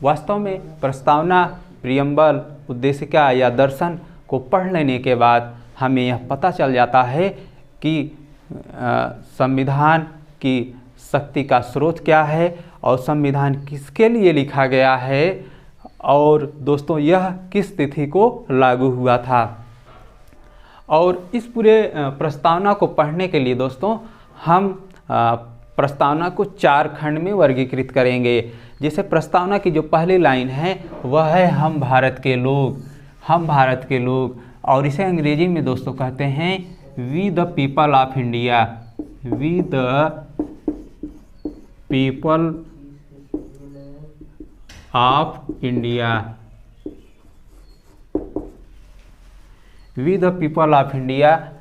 वास्तव में प्रस्तावना, प्रियम्बल, उद्देशिका या दर्शन को पढ़ लेने के बाद हमें यह पता चल जाता है कि संविधान की शक्ति का स्रोत क्या है और संविधान किसके लिए लिखा गया है और दोस्तों यह किस तिथि को लागू हुआ था। और इस पूरे प्रस्तावना को पढ़ने के लिए दोस्तों हम प्रस्तावना को 4 खंड में वर्गीकृत करेंगे। जैसे प्रस्तावना की जो पहली लाइन है वह है हम भारत के लोग, हम भारत के लोग, और इसे अंग्रेजी में दोस्तों कहते हैं we the people of India, we the people of India, we the people of India.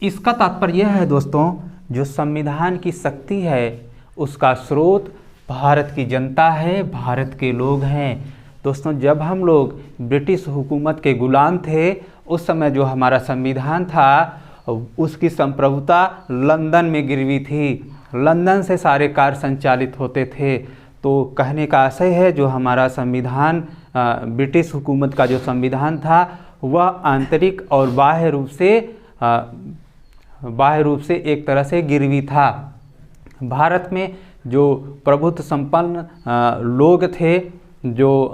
इसका तात्पर्य यह है दोस्तों, जो संविधान की शक्ति है उसका स्रोत भारत की जनता है, भारत के लोग हैं। दोस्तों जब हम लोग ब्रिटिश हुकूमत के गुलाम थे उस समय जो हमारा संविधान था उसकी संप्रभुता लंदन में गिरवी थी, लंदन से सारे कार्य संचालित होते थे। तो कहने का आशय है जो हमारा संविधान, ब्रिटिश हुकूमत का जो संविधान था वह आंतरिक और बाह्य रूप से एक तरह से गिरवी था। भारत में जो प्रभुत्व संपन्न लोग थे, जो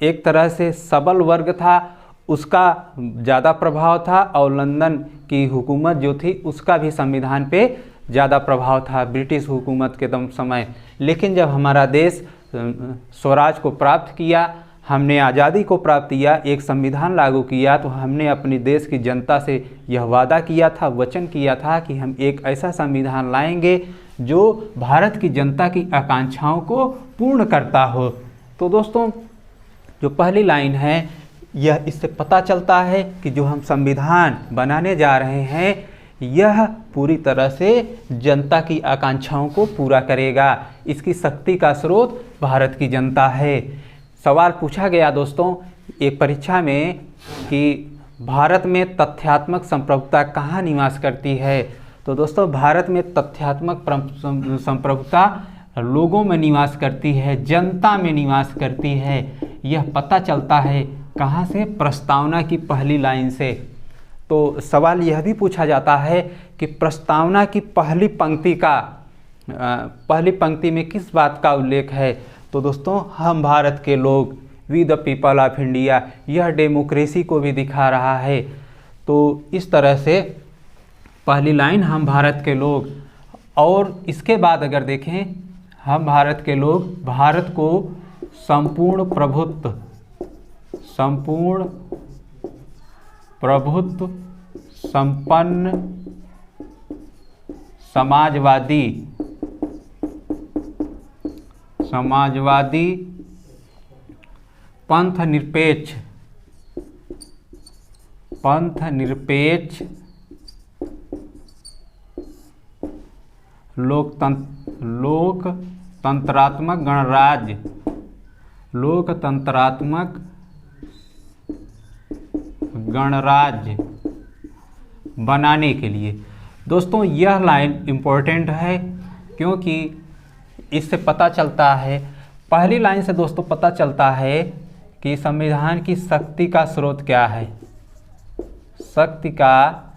एक तरह से सबल वर्ग था, उसका ज़्यादा प्रभाव था और लंदन की हुकूमत जो थी उसका भी संविधान पे ज़्यादा प्रभाव था ब्रिटिश हुकूमत के समय। लेकिन जब हमारा देश स्वराज को प्राप्त किया, हमने आज़ादी को प्राप्त किया, एक संविधान लागू किया, तो हमने अपने देश की जनता से यह वादा किया था, वचन किया था कि हम एक ऐसा संविधान लाएंगे जो भारत की जनता की आकांक्षाओं को पूर्ण करता हो। तो दोस्तों जो पहली लाइन है यह इससे पता चलता है कि जो हम संविधान बनाने जा रहे हैं यह पूरी तरह से जनता की आकांक्षाओं को पूरा करेगा। इसकी शक्ति का स्रोत भारत की जनता है। सवाल पूछा गया दोस्तों एक परीक्षा में कि भारत में तथ्यात्मक संप्रभुता कहाँ निवास करती है। तो दोस्तों भारत में तथ्यात्मक संप्रभुता लोगों में निवास करती है, जनता में निवास करती है। यह पता चलता है कहाँ से? प्रस्तावना की पहली लाइन से। तो सवाल यह भी पूछा जाता है कि प्रस्तावना की पहली पंक्ति में किस बात का उल्लेख है। तो दोस्तों हम भारत के लोग, we the people of India, यह डेमोक्रेसी को भी दिखा रहा है। तो इस तरह से पहली लाइन हम भारत के लोग, और इसके बाद अगर देखें हम भारत के लोग भारत को संपूर्ण प्रभुत्व संपन्न समाजवादी पंथ निरपेक्ष लोकतंत्रात्मक गणराज्य बनाने के लिए। दोस्तों यह लाइन इम्पोर्टेंट है क्योंकि इससे पता चलता है, पहली लाइन से दोस्तों पता चलता है कि संविधान की शक्ति का स्रोत क्या है। शक्ति का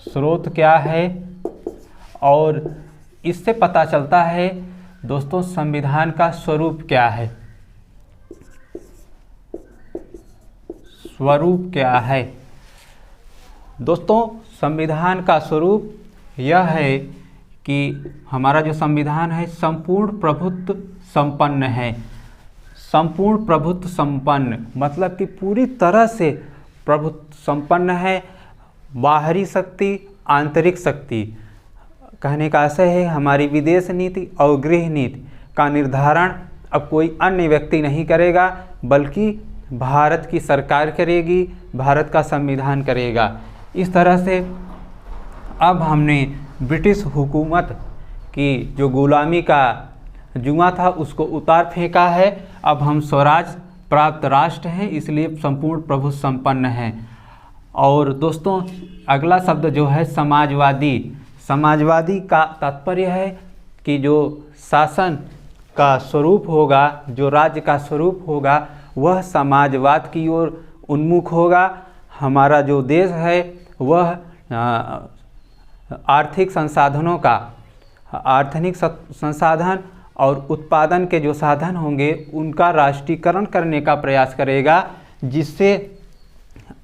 स्रोत क्या है और इससे पता चलता है दोस्तों संविधान का स्वरूप क्या है। स्वरूप क्या है दोस्तों? संविधान का स्वरूप यह है कि हमारा जो संविधान है संपूर्ण प्रभुत्व संपन्न है। संपूर्ण प्रभुत्व संपन्न मतलब कि पूरी तरह से प्रभुत्व संपन्न है। बाहरी शक्ति, आंतरिक शक्ति, कहने का आशय है हमारी विदेश नीति और गृह नीति का निर्धारण अब कोई अन्य व्यक्ति नहीं करेगा, बल्कि भारत की सरकार करेगी, भारत का संविधान करेगा। इस तरह से अब हमने ब्रिटिश हुकूमत की जो गुलामी का जुआ था उसको उतार फेंका है। अब हम स्वराज प्राप्त राष्ट्र हैं, इसलिए संपूर्ण प्रभुत्व संपन्न हैं। और दोस्तों अगला शब्द जो है समाजवादी। समाजवादी का तात्पर्य है कि जो शासन का स्वरूप होगा, जो राज्य का स्वरूप होगा, वह समाजवाद की ओर उन्मुख होगा। हमारा जो देश है वह आर्थिक संसाधनों का, आर्थिक संसाधन और उत्पादन के जो साधन होंगे उनका राष्ट्रीयकरण करने का प्रयास करेगा, जिससे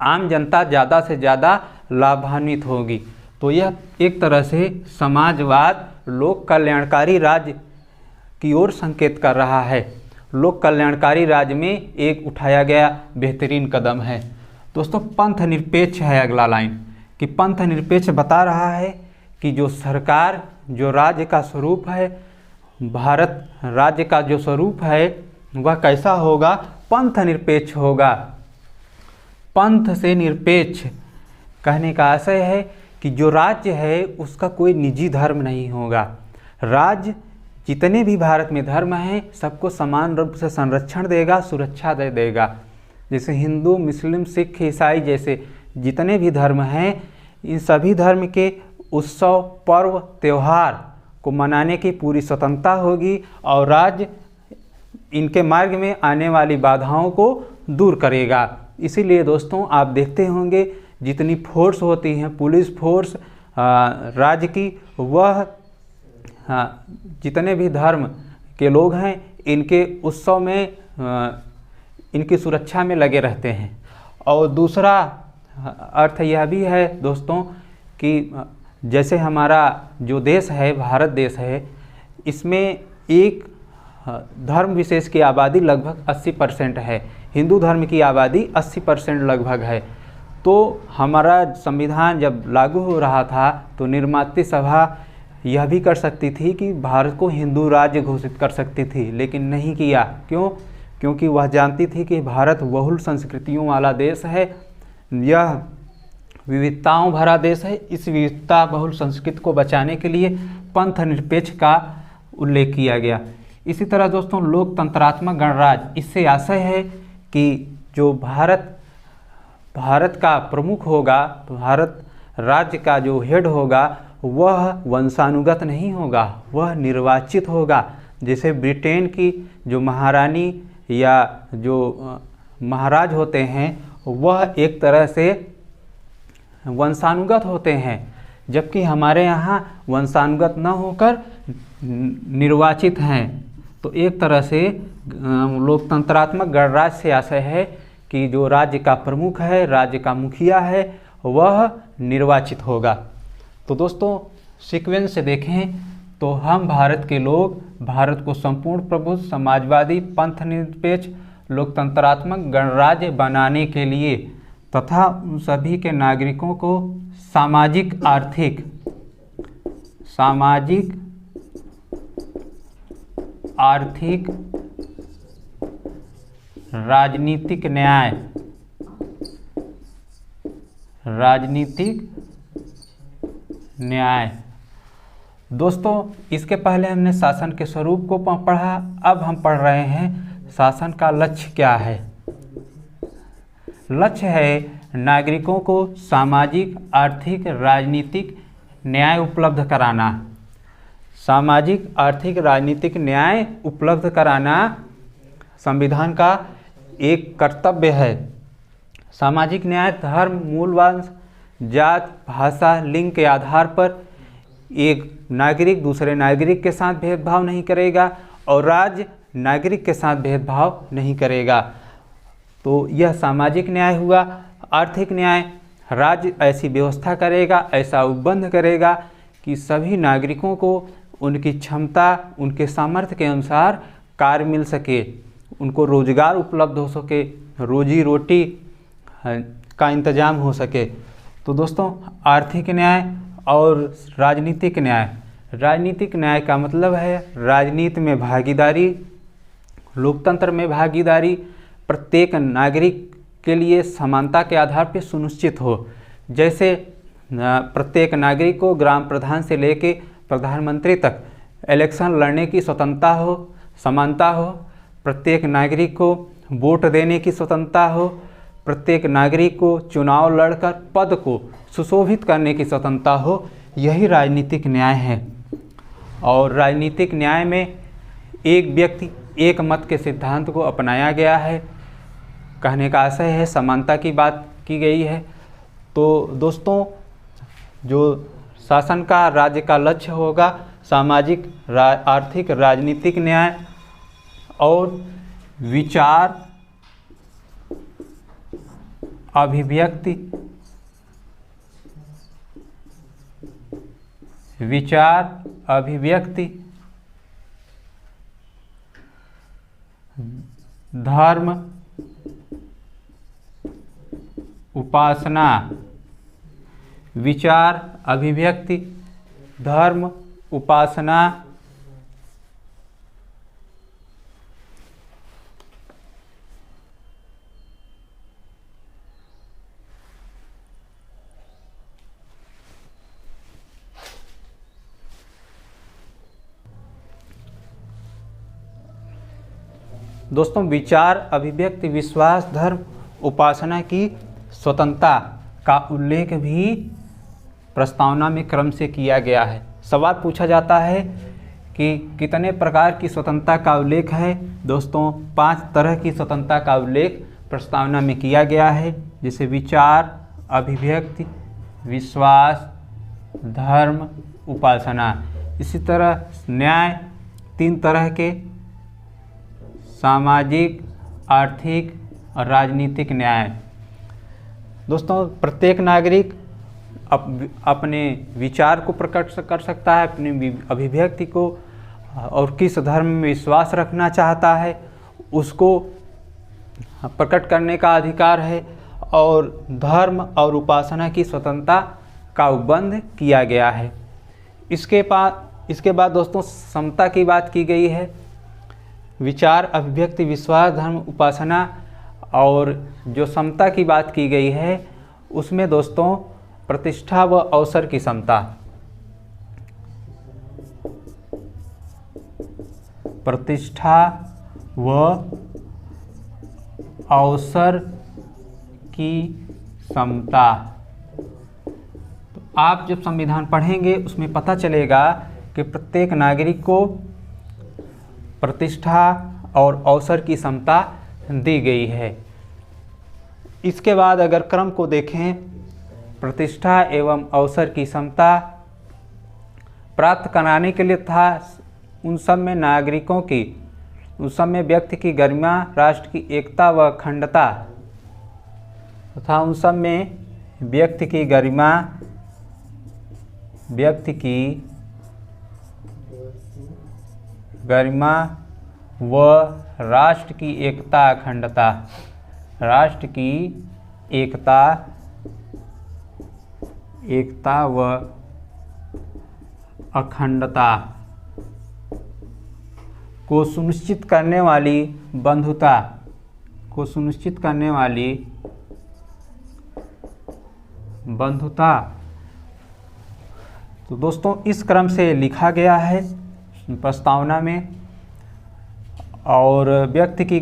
आम जनता ज़्यादा से ज़्यादा लाभान्वित होगी। तो यह एक तरह से समाजवाद लोक कल्याणकारी राज्य की ओर संकेत कर रहा है। लोक कल्याणकारी राज्य में एक उठाया गया बेहतरीन कदम है। दोस्तों, पंथ निरपेक्ष है अगला लाइन, कि पंथ निरपेक्ष बता रहा है कि जो सरकार, जो राज्य का स्वरूप है, भारत राज्य का जो स्वरूप है वह कैसा होगा? पंथ निरपेक्ष होगा। पंथ से निरपेक्ष कहने का आशय है कि जो राज्य है उसका कोई निजी धर्म नहीं होगा। राज्य जितने भी भारत में धर्म हैं सबको समान रूप से संरक्षण देगा, सुरक्षा दे देगा। जैसे हिंदू, मुस्लिम, सिख, ईसाई जैसे जितने भी धर्म हैं, इन सभी धर्म के उत्सव, पर्व, त्यौहार को मनाने की पूरी स्वतंत्रता होगी और राज्य इनके मार्ग में आने वाली बाधाओं को दूर करेगा। इसीलिए दोस्तों, आप देखते होंगे जितनी फोर्स होती हैं, पुलिस फोर्स राज्य की, वह जितने भी धर्म के लोग हैं इनके उत्सव में, इनकी सुरक्षा में लगे रहते हैं। और दूसरा अर्थ यह भी है दोस्तों कि जैसे हमारा जो देश है, भारत देश है, इसमें एक धर्म विशेष की आबादी लगभग 80% है। हिंदू धर्म की आबादी 80% लगभग है। तो हमारा संविधान जब लागू हो रहा था तो निर्मात्री सभा यह भी कर सकती थी कि भारत को हिंदू राज्य घोषित कर सकती थी, लेकिन नहीं किया। क्यों? क्योंकि वह जानती थी कि भारत बहुल संस्कृतियों वाला देश है, यह विविधताओं भरा देश है। इस विविधता बहुल संस्कृति को बचाने के लिए पंथ निरपेक्ष का उल्लेख किया गया। इसी तरह दोस्तों, लोकतंत्रात्मक गणराज्य, इससे आशय है कि जो भारत का प्रमुख होगा, भारत राज्य का जो हेड होगा, वह वंशानुगत नहीं होगा, वह निर्वाचित होगा। जैसे ब्रिटेन की जो महारानी या जो महाराज होते हैं वह एक तरह से वंशानुगत होते हैं, जबकि हमारे यहाँ वंशानुगत न होकर निर्वाचित हैं। तो एक तरह से लोकतंत्रात्मक गणराज्य से आशय है कि जो राज्य का प्रमुख है, राज्य का मुखिया है, वह निर्वाचित होगा। तो दोस्तों, सीक्वेंस से देखें तो हम भारत के लोग भारत को संपूर्ण प्रबुद्ध, समाजवादी, पंथ निरपेक्ष, लोकतंत्रात्मक गणराज्य बनाने के लिए तथा उन सभी के नागरिकों को सामाजिक, आर्थिक, राजनीतिक न्याय। दोस्तों, इसके पहले हमने शासन के स्वरूप को पढ़ा, अब हम पढ़ रहे हैं शासन का लक्ष्य क्या है। लक्ष्य है नागरिकों को सामाजिक, आर्थिक, राजनीतिक न्याय उपलब्ध कराना। सामाजिक, आर्थिक, राजनीतिक न्याय उपलब्ध कराना संविधान का एक कर्तव्य है। सामाजिक न्याय धर्म, मूल वंश, जात, भाषा, लिंग के आधार पर एक नागरिक दूसरे नागरिक के साथ भेदभाव नहीं करेगा और राज्य नागरिक के साथ भेदभाव नहीं करेगा। तो यह सामाजिक न्याय हुआ। आर्थिक न्याय, राज्य ऐसी व्यवस्था करेगा, ऐसा उपबंध करेगा कि सभी नागरिकों को उनकी क्षमता, उनके सामर्थ्य के अनुसार कार्य मिल सके, उनको रोजगार उपलब्ध हो सके, रोजी रोटी का इंतजाम हो सके। तो दोस्तों, आर्थिक न्याय और राजनीतिक न्याय। राजनीतिक न्याय का मतलब है राजनीति में भागीदारी, लोकतंत्र में भागीदारी प्रत्येक नागरिक के लिए समानता के आधार पर सुनिश्चित हो। जैसे प्रत्येक नागरिक को ग्राम प्रधान से लेके प्रधानमंत्री तक इलेक्शन लड़ने की स्वतंत्रता हो, समानता हो। प्रत्येक नागरिक को वोट देने की स्वतंत्रता हो। प्रत्येक नागरिक को चुनाव लड़कर पद को सुशोभित करने की स्वतंत्रता हो। यही राजनीतिक न्याय है। और राजनीतिक न्याय में एक व्यक्ति एक मत के सिद्धांत को अपनाया गया है। कहने का आशय है समानता की बात की गई है। तो दोस्तों, जो शासन का राज्य का लक्ष्य होगा सामाजिक, आर्थिक, राजनीतिक न्याय और विचार, अभिव्यक्ति, धर्म, उपासना, विचार, अभिव्यक्ति, धर्म, उपासना, दोस्तों विचार, अभिव्यक्ति, विश्वास, धर्म, उपासना की स्वतंत्रता का उल्लेख भी प्रस्तावना में क्रम से किया गया है। सवाल पूछा जाता है कि कितने प्रकार की स्वतंत्रता का उल्लेख है। दोस्तों 5 तरह की स्वतंत्रता का उल्लेख प्रस्तावना में किया गया है, जैसे विचार, अभिव्यक्ति, विश्वास, धर्म, उपासना। इसी तरह न्याय 3 तरह के, सामाजिक, आर्थिक और राजनीतिक न्याय। दोस्तों प्रत्येक नागरिक अपने विचार को प्रकट कर सकता है, अपनी अभिव्यक्ति को, और किस धर्म में विश्वास रखना चाहता है उसको प्रकट करने का अधिकार है, और धर्म और उपासना की स्वतंत्रता का उपबंध किया गया है। इसके बाद दोस्तों समता की बात की गई है। विचार, अभिव्यक्ति, विश्वास, धर्म, उपासना और जो समता की बात की गई है उसमें दोस्तों प्रतिष्ठा व अवसर की समता, प्रतिष्ठा व अवसर की समता। तो आप जब संविधान पढ़ेंगे उसमें पता चलेगा कि प्रत्येक नागरिक को प्रतिष्ठा और अवसर की समता दी गई है। इसके बाद अगर क्रम को देखें, प्रतिष्ठा एवं अवसर की समता प्राप्त कराने के लिए था उन सब में नागरिकों की, उस सब में व्यक्ति की गरिमा, राष्ट्र की एकता व अखंडता तथा उन सब में व्यक्ति की गरिमा, व राष्ट्र की एकता, अखंडता, राष्ट्र की एकता व अखंडता को सुनिश्चित करने वाली बंधुता, तो दोस्तों इस क्रम से लिखा गया है प्रस्तावना में। और व्यक्ति की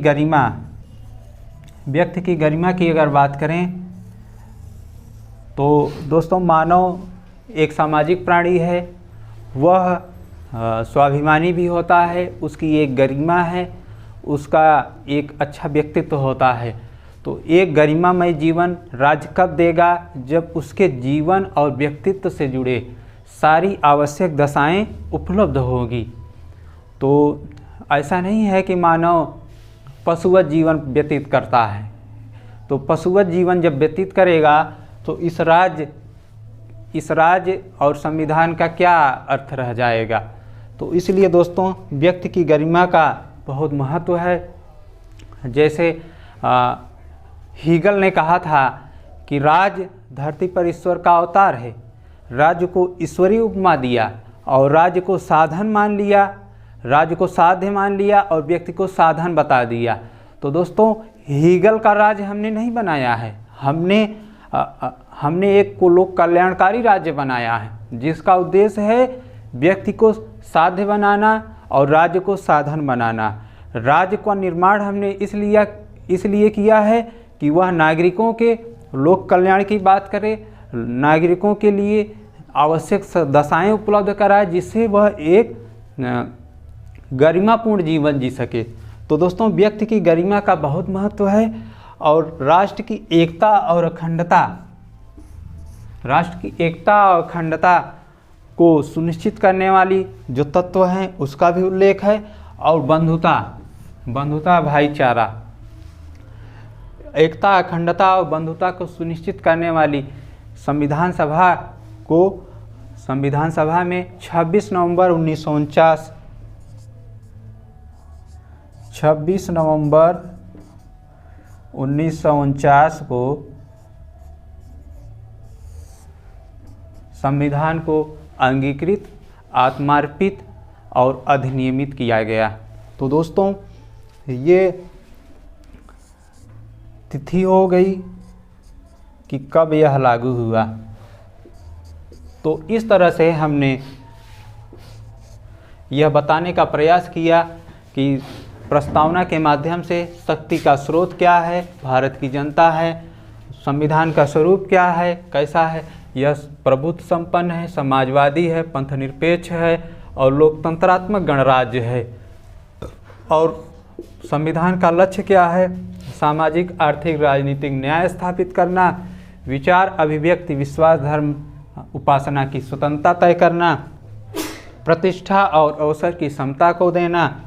गरिमा की अगर बात करें तो दोस्तों मानव एक सामाजिक प्राणी है, वह स्वाभिमानी भी होता है, उसकी एक गरिमा है, उसका एक अच्छा व्यक्तित्व होता है। तो एक गरिमामय जीवन राज्य कब देगा? जब उसके जीवन और व्यक्तित्व से जुड़े सारी आवश्यक दशाएं उपलब्ध होगी। तो ऐसा नहीं है कि मानव पशुवत जीवन व्यतीत करता है, तो पशुवत जीवन जब व्यतीत करेगा तो इस राज्य और संविधान का क्या अर्थ रह जाएगा। तो इसलिए दोस्तों व्यक्ति की गरिमा का बहुत महत्व है। जैसे हीगल ने कहा था कि राज्य धरती पर ईश्वर का अवतार है। राज्य को ईश्वरीय उपमा दिया और राज्य को साधन मान लिया, राज्य को साध्य मान लिया और व्यक्ति को साधन बता दिया। तो दोस्तों हीगल का राज्य हमने नहीं बनाया है, हमने एक को लोक कल्याणकारी राज्य बनाया है, जिसका उद्देश्य है व्यक्ति को साध्य बनाना और राज्य को साधन बनाना। राज्य का निर्माण हमने इसलिए किया है कि वह नागरिकों के लोक कल्याण की बात करे, नागरिकों के लिए आवश्यक दशाएं उपलब्ध कराए, जिससे वह एक गरिमापूर्ण जीवन जी सके। तो दोस्तों व्यक्ति की गरिमा का बहुत महत्व है और राष्ट्र की एकता और अखंडता, राष्ट्र की एकता और अखंडता को सुनिश्चित करने वाली जो तत्व हैं उसका भी उल्लेख है। और बंधुता भाईचारा, एकता अखंडता और बंधुता को सुनिश्चित करने वाली संविधान सभा में 26 नवंबर 1949 को संविधान को अंगीकृत, आत्मार्पित और अधिनियमित किया गया। तो दोस्तों ये तिथि हो गई कि कब यह लागू हुआ। तो इस तरह से हमने यह बताने का प्रयास किया कि प्रस्तावना के माध्यम से शक्ति का स्रोत क्या है, भारत की जनता है, संविधान का स्वरूप क्या है, कैसा है, यह प्रभुत्व संपन्न है, समाजवादी है, पंथनिरपेक्ष है और लोकतंत्रात्मक गणराज्य है। और संविधान का लक्ष्य क्या है, सामाजिक, आर्थिक, राजनीतिक न्याय स्थापित करना, विचार, अभिव्यक्ति, विश्वास, धर्म, उपासना की स्वतंत्रता तय करना, प्रतिष्ठा और अवसर की समता को देना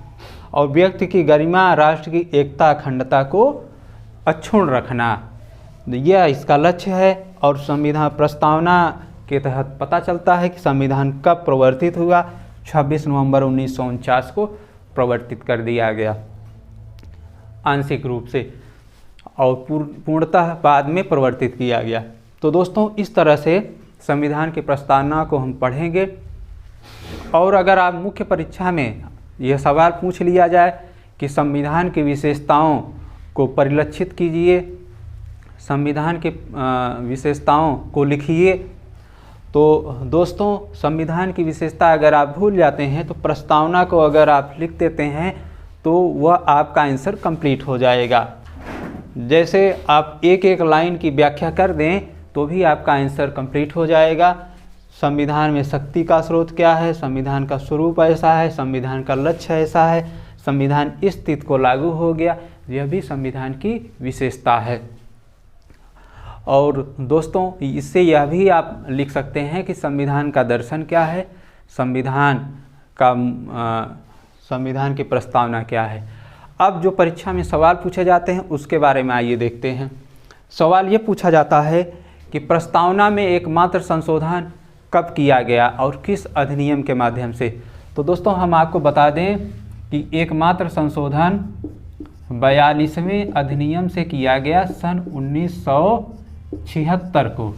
और व्यक्ति की गरिमा, राष्ट्र की एकता, अखंडता को अक्षुण्ण रखना, यह इसका लक्ष्य है। और संविधान प्रस्तावना के तहत पता चलता है कि संविधान कब प्रवर्तित हुआ, 26 नवंबर 1949 को प्रवर्तित कर दिया गया आंशिक रूप से, और पूर्णतः बाद में प्रवर्तित किया गया। तो दोस्तों इस तरह से संविधान की प्रस्तावना को हम पढ़ेंगे। और अगर आप मुख्य परीक्षा में यह सवाल पूछ लिया जाए कि संविधान की विशेषताओं को परिलक्षित कीजिए, संविधान के विशेषताओं को लिखिए, तो दोस्तों संविधान की विशेषता अगर आप भूल जाते हैं तो प्रस्तावना को अगर आप लिख देते हैं तो वह आपका आंसर कंप्लीट हो जाएगा। जैसे आप एक एक लाइन की व्याख्या कर दें तो भी आपका आंसर कंप्लीट हो जाएगा। संविधान में शक्ति का स्रोत क्या है, संविधान का स्वरूप ऐसा है, संविधान का लक्ष्य ऐसा है, संविधान इस तिथि को लागू हो गया, यह भी संविधान की विशेषता है। और दोस्तों इससे यह भी आप लिख सकते हैं कि संविधान का दर्शन क्या है, संविधान की प्रस्तावना क्या है। अब जो परीक्षा में सवाल पूछे जाते हैं उसके बारे में आइए देखते हैं। सवाल ये पूछा जाता है कि प्रस्तावना में एकमात्र संशोधन कब किया गया और किस अधिनियम के माध्यम से। तो दोस्तों हम आपको बता दें कि एकमात्र संशोधन 42वें अधिनियम से किया गया सन 1976 को,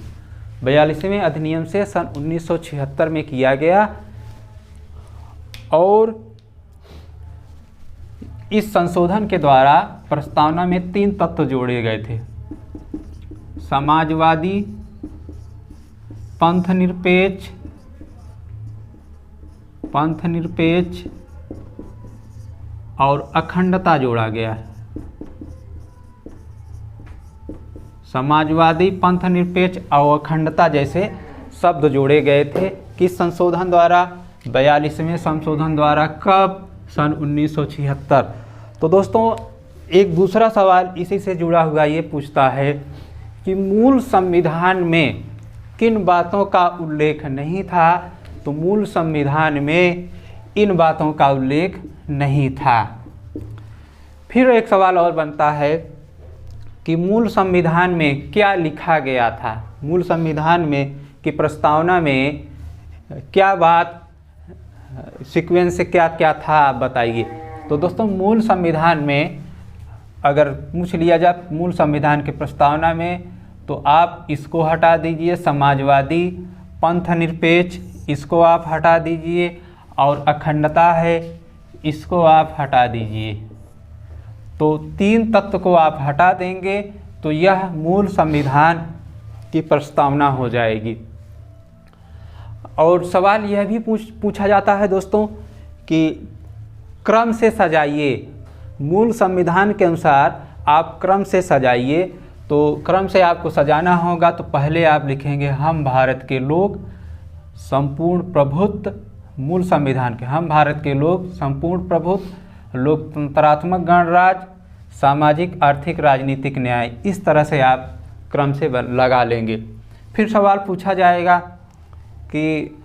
42वें अधिनियम से सन 1976 में किया गया। और इस संशोधन के द्वारा प्रस्तावना में 3 तत्व जोड़े गए थे, समाजवादी, पंथनिरपेक्ष और अखंडता जोड़ा गया है। समाजवादी, पंथनिरपेक्ष और अखंडता जैसे शब्द जोड़े गए थे किस संशोधन द्वारा, 42वें संशोधन द्वारा। कब? सन 1976। तो दोस्तों एक दूसरा सवाल इसी से जुड़ा हुआ ये पूछता है कि मूल संविधान में किन बातों का उल्लेख नहीं था। तो मूल संविधान में इन बातों का उल्लेख नहीं था। फिर एक सवाल और बनता है कि मूल संविधान में क्या लिखा गया था, मूल संविधान में की प्रस्तावना में क्या बात सीक्वेंस से क्या क्या था, आप बताइए। तो दोस्तों मूल संविधान में अगर पूछ लिया जाए मूल संविधान की प्रस्तावना में, तो आप इसको हटा दीजिए, समाजवादी, पंथनिरपेक्ष इसको आप हटा दीजिए, और अखंडता है इसको आप हटा दीजिए। तो 3 तत्व को आप हटा देंगे तो यह मूल संविधान की प्रस्तावना हो जाएगी। और सवाल यह भी पूछा जाता है दोस्तों कि क्रम से सजाइए, मूल संविधान के अनुसार आप क्रम से सजाइए। तो क्रम से आपको सजाना होगा तो पहले आप लिखेंगे हम भारत के लोग संपूर्ण प्रभुत्व मूल संविधान के, हम भारत के लोग संपूर्ण प्रभुत्व, लोकतंत्रात्मक गणराज्य, सामाजिक आर्थिक राजनीतिक न्याय, इस तरह से आप क्रम से लगा लेंगे। फिर सवाल पूछा जाएगा कि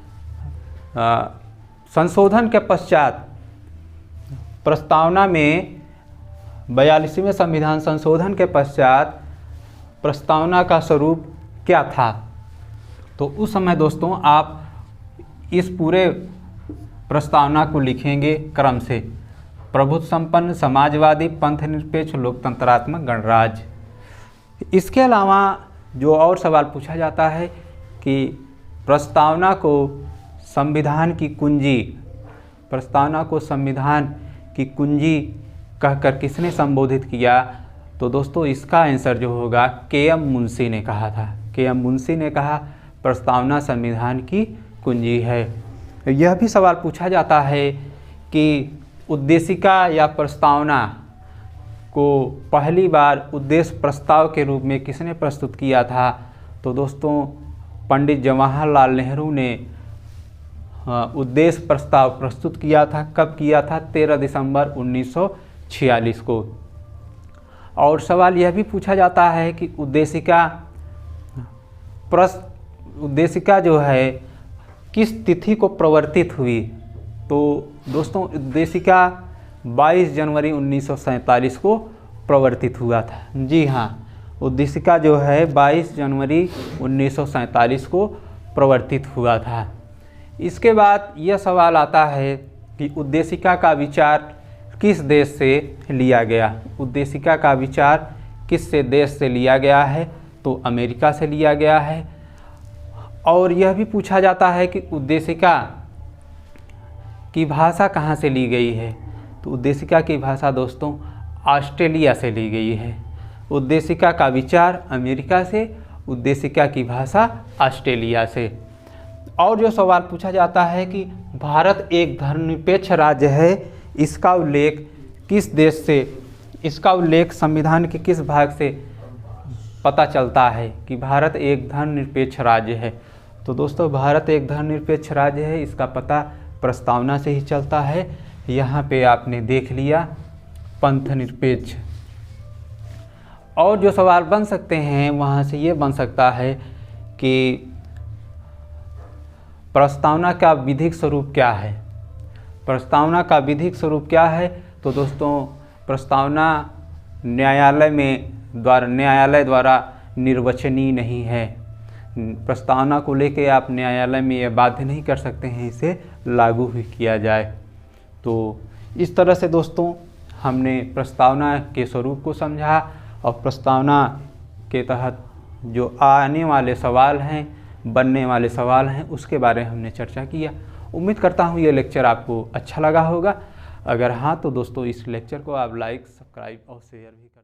संशोधन के पश्चात प्रस्तावना में 42वें संविधान संशोधन के पश्चात प्रस्तावना का स्वरूप क्या था। तो उस समय दोस्तों आप इस पूरे प्रस्तावना को लिखेंगे क्रम से, प्रभुत्व संपन्न, समाजवादी, पंथ निरपेक्ष, लोकतंत्रात्मक गणराज्य। इसके अलावा जो और सवाल पूछा जाता है कि प्रस्तावना को संविधान की कुंजी, प्रस्तावना को संविधान की कुंजी कहकर किसने संबोधित किया। तो दोस्तों इसका आंसर जो होगा के.एम. मुंशी ने कहा था। के.एम. मुंशी ने कहा प्रस्तावना संविधान की कुंजी है। यह भी सवाल पूछा जाता है कि उद्देशिका या प्रस्तावना को पहली बार उद्देश्य प्रस्ताव के रूप में किसने प्रस्तुत किया था। तो दोस्तों पंडित जवाहरलाल नेहरू ने उद्देश्य प्रस्ताव प्रस्तुत किया था। कब किया था? 13 दिसंबर 1946 को। और सवाल यह भी पूछा जाता है कि उद्देशिका जो है किस तिथि को प्रवर्तित हुई। तो दोस्तों उद्देशिका 22 जनवरी 1947 को प्रवर्तित हुआ था। जी हाँ, उद्देशिका जो है 22 जनवरी 1947 को प्रवर्तित हुआ था। इसके बाद यह सवाल आता है कि उद्देशिका का विचार किस देश से लिया गया। उद्देशिका का विचार किस से देश से लिया गया है। तो अमेरिका से लिया गया है। और यह भी पूछा जाता है कि उद्देशिका की भाषा कहाँ से ली गई है। तो उद्देशिका की भाषा दोस्तों ऑस्ट्रेलिया से ली गई है। उद्देशिका का विचार अमेरिका से, उद्देशिका की भाषा ऑस्ट्रेलिया से। और जो सवाल पूछा जाता है कि भारत एक धर्मनिरपेक्ष राज्य है, इसका उल्लेख किस देश से, इसका उल्लेख संविधान के किस भाग से पता चलता है कि भारत एक धर्मनिरपेक्ष राज्य है। तो दोस्तों भारत एक धर्मनिरपेक्ष राज्य है, इसका पता प्रस्तावना से ही चलता है। यहाँ पे आपने देख लिया पंथ निरपेक्ष। और जो सवाल बन सकते हैं वहाँ से ये बन सकता है कि प्रस्तावना का विधिक स्वरूप क्या है। प्रस्तावना का विधिक स्वरूप क्या है। तो दोस्तों प्रस्तावना न्यायालय द्वारा निर्वचनीय नहीं है। प्रस्तावना को लेके आप न्यायालय में यह बाध्य नहीं कर सकते हैं इसे लागू भी किया जाए। तो इस तरह से दोस्तों हमने प्रस्तावना के स्वरूप को समझा और प्रस्तावना के तहत जो आने वाले सवाल हैं, बनने वाले सवाल हैं, उसके बारे में हमने चर्चा किया। उम्मीद करता हूँ ये लेक्चर आपको अच्छा लगा होगा। अगर हाँ तो दोस्तों इस लेक्चर को आप लाइक, सब्सक्राइब और शेयर भी कर